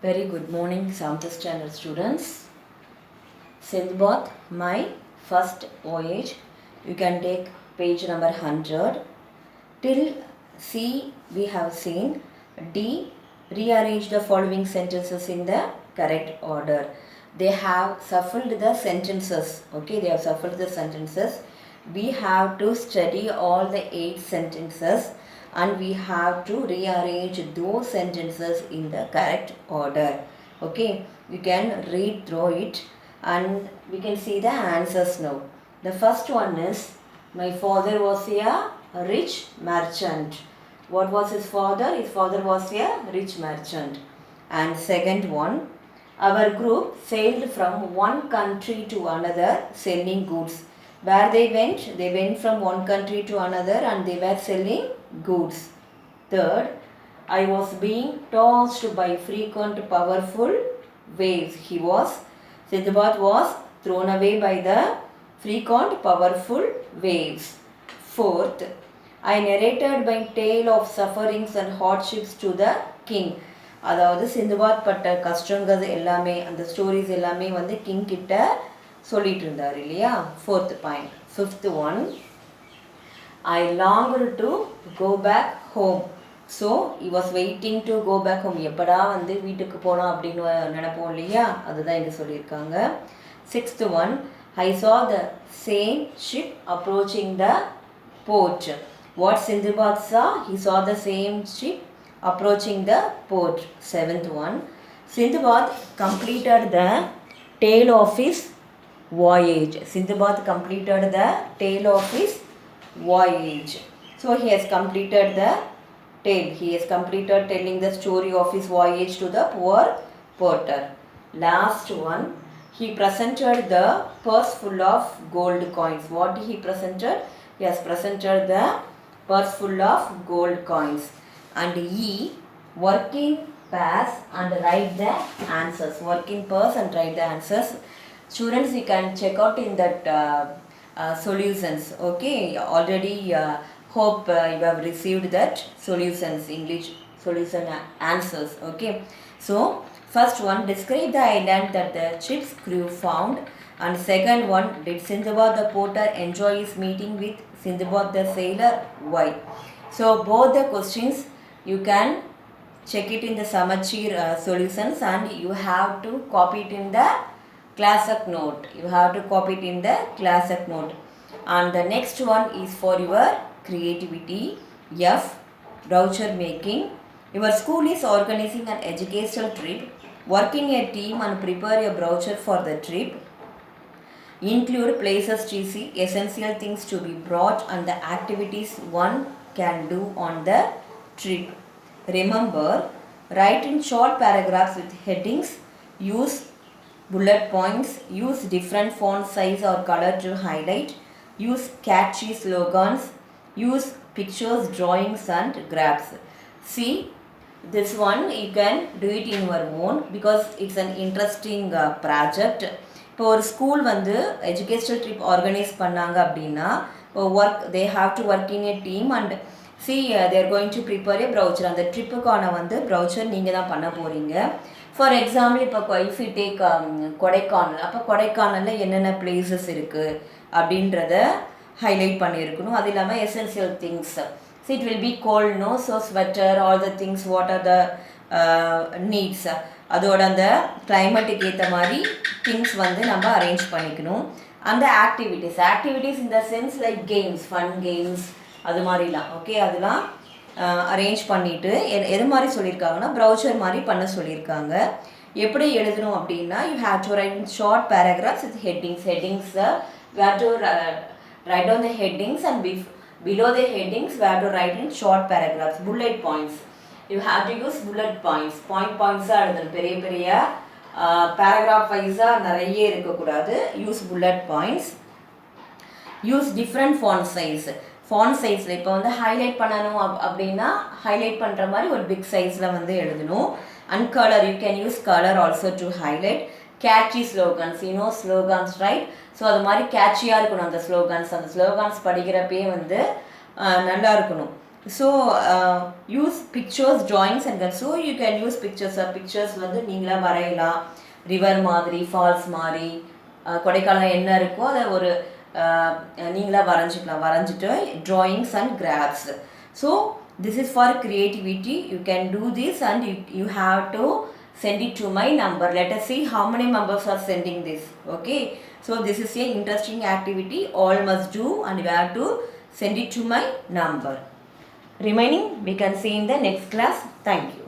Very good morning, Samthas Standard students. Sindbad, my first voyage. You can take page number 100. Till C, we have seen. D, rearrange the following sentences in the correct order. They have shuffled the sentences. Okay, they have shuffled the sentences. We have to study all the 8 sentences and we have to rearrange those sentences in the correct order. Okay, you can read through it and we can see the answers now. The first one is, my father was a rich merchant. What was his father? His father was a rich merchant. And second one, our group sailed from one country to another selling goods. Where they went from one country to another and they were selling goods. Third, I was being tossed by frequent powerful waves. Sindbad was thrown away by the frequent powerful waves. Fourth, I narrated my tale of sufferings and hardships to the king. அதாவது சிந்துபாத் பட்ட கஷ்டங்கள் எல்லாமே அந்த stories எல்லாமே வந்து king கிட்ட சொல்லிட்டு இருந்தார் இல்லையா. Fourth point. Fifth one, I longed to go back home. So I was waiting to go back home. எப்படா வந்து வீட்டுக்கு போகலாம் அப்படின்னு நினைப்போம் இல்லையா, அதுதான் இங்கே சொல்லியிருக்காங்க. Sixth one, I saw the same ship approaching the port. What Sindbad saw? He saw the same ship approaching the port. Seventh one, Sindbad completed the tale of his voyage. Sindbad completed the tale of his voyage. So he has completed the tale. He has completed telling the story of his voyage to the poor porter. Last one, he presented the purse full of gold coins. What he presented? He has presented the purse full of gold coins. And he working pairs and write the answers. Working pairs and write the answers. Students, you can check out in that solutions. Okay, already hope you have received that solutions, English solution answers. Okay, so first one, describe the island that the ship's crew found. And second one, did Sindbad the porter enjoy his meeting with Sindbad the sailor? Why? So both the questions you can check it in the Samachir solutions and you have to copy it in the classic note. You have to copy it in the classic note. And the next one is for your creativity. F, brochure making. Your school is organizing an educational trip. Work in a team and prepare a brochure for the trip. Include places to see, essential things to be brought and the activities one can do on the trip. Remember, write in short paragraphs with headings. Use bullet points. Use different font size or color to highlight. Use catchy slogans. Use pictures, drawings and graphs. See, this one you can do it in your own because it's an interesting project. இப்போ ஒரு school வந்து educational trip organise பண்ணாங்க அப்படின்னா they have to work in a team and see they are going to prepare a brochure. அந்த ட்ரிப்புக்கான வந்து brochure நீங்கள் தான் பண்ண போகிறீங்க. ஃபார் எக்ஸாம்பிள் இப்போ if you take கொடைக்கானல், அப்போ கொடைக்கானலில் என்னென்ன பிளேசஸ் இருக்குது அப்படின்றத ஹைலைட் பண்ணியிருக்கணும். அது இல்லாமல் essential things. So it will be cold, no? So sweater, all the things, what are the needs. அதோட அந்த கிளைமேட்டுக்கு ஏற்ற மாதிரி திங்ஸ் வந்து நம்ம அரேஞ்ச் பண்ணிக்கணும். அந்த ஆக்டிவிட்டீஸ் இந்த sense like games, fun games, அது மாதிரிலாம். ஓகே, அதெல்லாம் அரேஞ்ச் பண்ணிவிட்டு எது மாதிரி சொல்லியிருக்காங்கன்னா ப்ரௌச்சர் மாதிரி பண்ண சொல்லியிருக்காங்க. எப்படி எழுதணும் அப்படின்னா, you have to right in short paragraphs with headings. You have to right on the headings and below the headings we have to write in short paragraphs, bullet points. You have to use bullet points. Points எழுதணும். பெரிய paragraph wise நிறைய இருக்கக்கூடாது. Use bullet points. Use different font size. font size இப்போ வந்து highlight பண்ணணும் அப்படின்னா highlight பண்ணுற மாதிரி ஒரு பிக் சைஸில் வந்து எழுதணும். And colour, you can use colour also to highlight. Catchy slogans, slogans right. So அது மாதிரி கேட்சியாக இருக்கணும் அந்த ஸ்லோகன்ஸ் படிக்கிறப்பே வந்து நல்லா இருக்கணும். So use pictures, drawings and guns. So you can use pictures. Pictures வந்து நீங்களா வரையலாம். ரிவர் மாதிரி, ஃபால்ஸ் மாதிரி, கொடைக்கானல் என்ன இருக்கோ அதை ஒரு நீங்களா வரைஞ்சிட்டு drawings and graphs. So this is for creativity. You can do this and you have to send it to my number. Let us see how many members are sending this. Okay. So this is a interesting activity. All must do and you have to send it to my number. Remaining we can see in the next class. Thank you.